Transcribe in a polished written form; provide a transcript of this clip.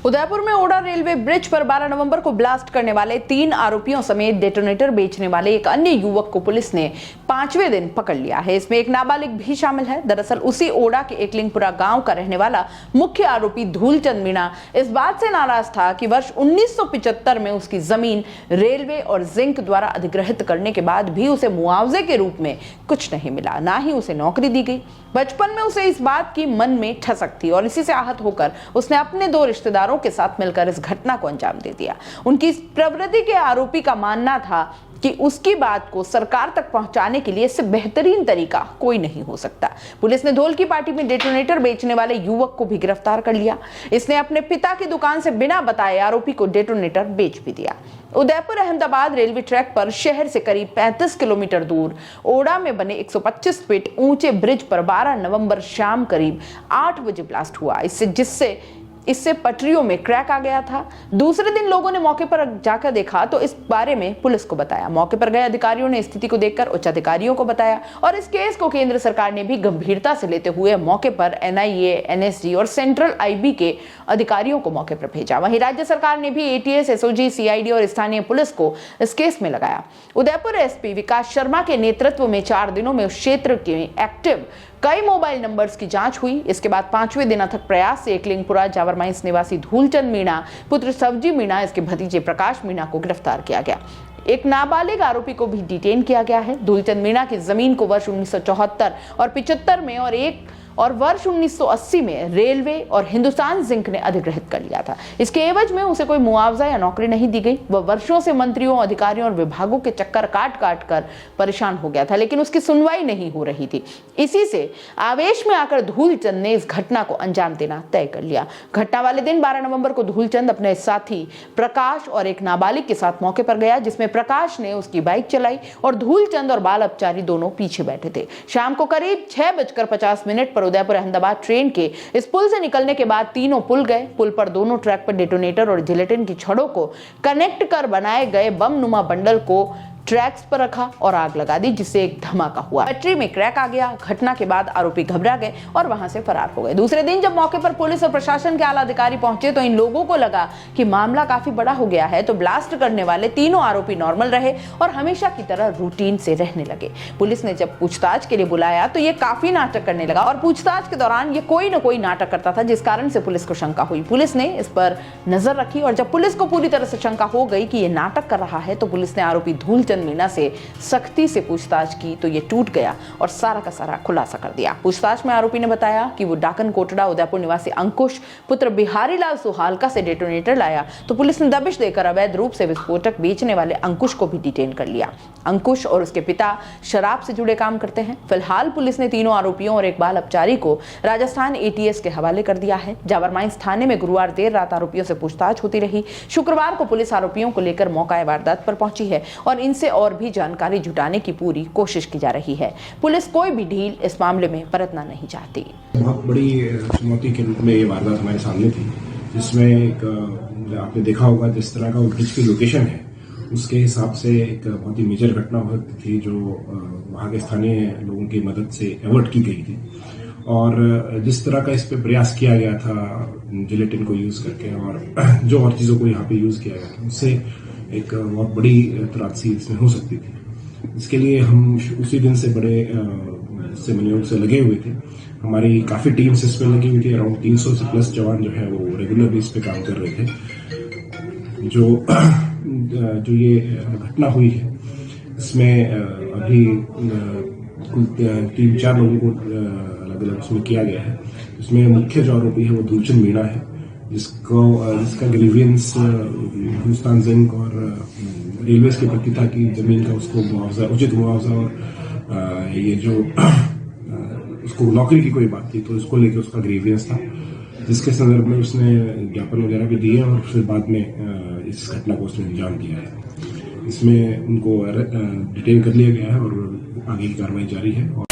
उदयपुर में ओड़ा railway bridge पर 12 नवंबर को ब्लास्ट करने वाले 3 आरोपियों समेत डेटोनेटर बेचने वाले एक अन्य युवक को पुलिस ने 5वें दिन पकड़ लिया है। इसमें एक नाबालिग भी शामिल है। दरअसल उसी ओड़ा के एकलिंगपुरा गांव का रहने वाला मुख्य आरोपी धूलचंद मीणा इस बात से नाराज था कि वर्ष 1975 में उसकी जमीन रेलवे और जिंक द्वारा अधिग्रहित करने के बाद भी उसे मुआवजे के रूप में कुछ नहीं मिला, ना ही उसे नौकरी दी गई। बचपन में उसे इस बात की मन में ठसक थी और इसी से आहत होकर उसने अपने 2 रिश्तेदारों के साथ मिलकर इस घटना को अंजाम दे दिया। उनकी इस प्रवृत्ति के आरोपी का मानना था कि उसकी बात को सरकार तक पहुंचाने के लिए इससे बेहतरीन तरीका कोई नहीं हो सकता। पुलिस ने धोल की पार्टी में डेटोनेटर बेचने वाले युवक को भी गिरफ्तार कर लिया। इसने अपने पिता की दुकान से बिना बताए आरोपी को डेटोनेटर बेच भी दिया। उदयपुर अहमदाबाद रेलवे ट्रैक पर शहर से करीब 35 किलोमीटर दूर ओड़ा में बने 125 फीट ऊंचे ब्रिज पर 12 नवंबर शाम करीब 8 बजे ब्लास्ट हुआ, इससे पटरियों में क्रैक आ गया था। दूसरे दिन लोगों ने मौके पर जाकर देखा तो इस बारे में पुलिस को बताया। मौके पर गए अधिकारियों ने स्थिति को देखकर उच्च अधिकारियों को बताया और इस केस को केंद्र सरकार ने भी गंभीरता से लेते हुए मौके पर NIA, NSG और सेंट्रल IB के अधिकारियों को मौके पर भेजा। वहीं राज्य सरकार ने भी ATS, SOG, CID और स्थानीय पुलिस को इस केस में लगाया। उदयपुर SP विकास शर्मा के नेतृत्व में 4 दिनों में उस क्षेत्र के एक्टिव कई मोबाइल नंबर्स की जांच हुई। इसके बाद 5वें दिन अथक प्रयास से एकलिंगपुरा जावर माइंस निवासी धूलचंद मीणा पुत्र सब्जी मीणा, इसके भतीजे प्रकाश मीणा को गिरफ्तार किया गया। एक नाबालिग आरोपी को भी डिटेन किया गया है। धूलचंद मीणा की जमीन को वर्ष 1974 और 75 में और वर्ष 1980 में रेलवे और हिंदुस्तान जिंक ने अधिग्रहित कर लिया था। इसके एवज में उसे कोई मुआवजा या नौकरी नहीं दी गई। वह वर्षों से मंत्रियों, अधिकारियों और विभागों के चक्कर काट कर परेशान हो गया था, लेकिन उसकी सुनवाई नहीं हो रही थी। इसी से आवेश में आकर धूलचंद ने इस घटना को अंजाम देना तय कर लिया। घटना वाले दिन 12 नवंबर को धूलचंद अपने साथी प्रकाश और एक नाबालिग के साथ मौके पर गया, जिसमें प्रकाश ने उसकी बाइक चलाई और धूलचंद और बाल अपचारी दोनों पीछे बैठे थे। शाम को करीब 6:50 पर उदयपुर अहमदाबाद ट्रेन के इस पुल से निकलने के बाद तीनों पुल गए। पुल पर दोनों ट्रैक पर डेटोनेटर और जिलेटिन की छड़ों को कनेक्ट कर बनाए गए बम नुमा बंडल को ट्रैक्स पर रखा और आग लगा दी, जिससे एक धमाका हुआ। बैटरी में क्रैक आ गया। घटना के बाद आरोपी घबरा गए और वहां से फरार हो गए। दूसरे दिन जब मौके पर पुलिस और प्रशासन के आला अधिकारी पहुंचे तो इन लोगों को लगा कि मामला काफी बड़ा हो गया है, तो ब्लास्ट करने वाले तीनों आरोपी नॉर्मल रहे और हमेशा की तरह रूटीन से रहने लगे। पुलिस ने जब पूछताछ के लिए बुलाया तो ये काफी नाटक करने लगा और पूछताछ के दौरान ये कोई न कोई नाटक करता था, जिस कारण से पुलिस को शंका हुई। पुलिस ने इस पर नजर रखी और जब पुलिस को पूरी तरह से शंका हो गई कि ये नाटक कर रहा है तो पुलिस ने आरोपी धूलचंद मीणा से सख्ती से पूछताछ की तो ये टूट गया और सारा का सारा खुलासा कर दिया। पूछताछ में आरोपी ने बताया कि वो डाकन कोटड़ा उदयपुर निवासी अंकुश पुत्र बिहारी लाल सुहालका से डेटोनेटर लाया, तो पुलिस ने दबिश देकर अवैध रूप से विस्फोटक बेचने वाले अंकुश को भी डिटेन कर लिया। अंकुश और उसके पिता शराब से जुड़े काम करते हैं। फिलहाल पुलिस ने तीनों आरोपियों और एक बाल अपचारी को राजस्थान ATS के हवाले कर दिया है। जावर माइंस थाने में गुरुवार देर रात आरोपियों से पूछताछ होती रही। शुक्रवार को पुलिस आरोपियों को लेकर मौका वारदात पर पहुंची है और इनसे और भी जानकारी जुटाने की पूरी कोशिश की जा रही है। पुलिस कोई भी ढील इस मामले में बरतना नहीं चाहती। बहुत बड़ी चुनौती के रूप में ये वारदात हमारे सामने थी, जिसमें एक आपने देखा होगा जिस तरह का ब्रिज की लोकेशन है उसके हिसाब से एक बहुत ही मेजर घटना हुई थी, जो वहाँ के स्थानीय लोगों की मदद से एवर्ट की गई थी। और जिस तरह का इस पे प्रयास किया गया था जिलेटिन को यूज करके और जो और चीज़ों को यहाँ पे यूज किया गया था, उससे एक बहुत बड़ी त्रासदी इसमें हो सकती थी। इसके लिए हम उसी दिन से बड़े मनोयोग से लगे हुए थे। हमारी काफ़ी टीम्स इसमें लगी हुई थी। अराउंड 300 से प्लस जवान जो है वो रेगुलर बेस पे काम कर रहे थे। जो ये घटना हुई है इसमें अभी कुल 3-4 लोगों को अलग अलग उसमें किया गया है। इसमें मुख्य जो आरोपी है वो धूलचंद मीणा है, जिसका ग्रीवियंस हिंदुस्तान जिंक और रेलवे के प्रति था कि जमीन का उसको मुआवजा, उचित मुआवजा और ये जो उसको नौकरी की कोई बात थी तो इसको लेकर उसका ग्रीवियंस था, जिसके संदर्भ में उसने ज्ञापन वगैरह भी दिए और फिर बाद में इस घटना को उसने अंजाम दिया है। इसमें उनको डिटेन कर लिया गया है और आगे की कार्रवाई जारी है।